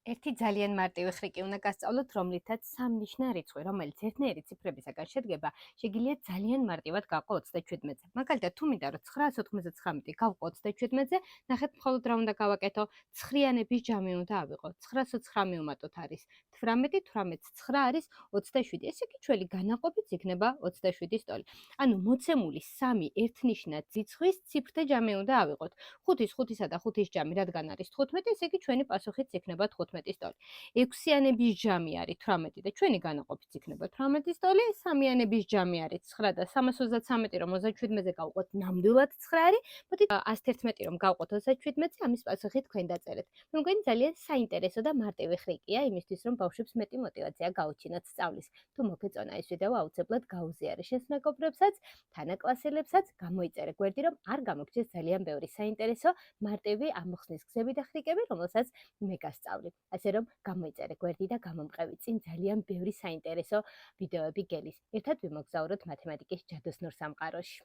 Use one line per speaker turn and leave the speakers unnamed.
ერთი ძალიან მარტივი ხრიკი უნდა გასწავლოთ, რომლითაც სამნიშნა რიცხვი, რომელიც ერთნაირი ციფრებისაგან შედგება, შეგიძლიათ ძალიან მარტივად გავყო 37-ზე. მაგალითად, თუ მინდა რომ 999 გავყო 37-ზე, ნახეთ მხოლოდ რა უნდა გავაკეთო, ცხრიანების ჯამი უნდა ავიღო. 909 მივუმატოთ არის 18, 18-ს 9 არის 27. ესე იგი ჩვენი განაყოფით იქნება 27-ის ტოლი. ანუ მოცემული სამი ერთნიშნა რიცხვის ციფრთა ჯამი უნდა ავიღოთ. 5-ის 5-ისა და 5-ის ჯამი რადგან არის 15, ესე იგი ჩვენი პასუხიც იქნება 15-ის ტოლი. 6-იანების ჯამი არის 18 და ჩვენი განაყოფით იქნება 18-ის ტოლი. 3-იანების ჯამი არის 9 და 333 რომ 37-ზე გავყოთ, ნამდვილად 9 არის. მოდით 111 რომ გავყოთ 37-ზე, ამის პასუხი თქვენ დაწერეთ. მე მგონი ძალიან საინტერესო და მარტივი ხრიკია იმისთვის, რომ ბავშვებს მეტი мотиваცია გაუჩინოთ სწავლის. თუ მოგეწონა ეს ვიდეო, აუცილებლად გაუზიარე შენს მეგობრებსაც, თანაკლასელებსაც, გამოიწერე გვერდი, რომ არ გამოგჩეს ძალიან ბევრი საინტერესო მარტივი ამოხსნის გზები და ხრიკები, რომელსაც მე გასწავლი. ასე რომ გამოიწერე გვერდი და გამომყევი წინ ძალიან ბევრი საინტერესო ვიდეოები გელის. ერთად ვიმოგზაუროთ მათემატიკის ჯადოსნურ სამყაროში.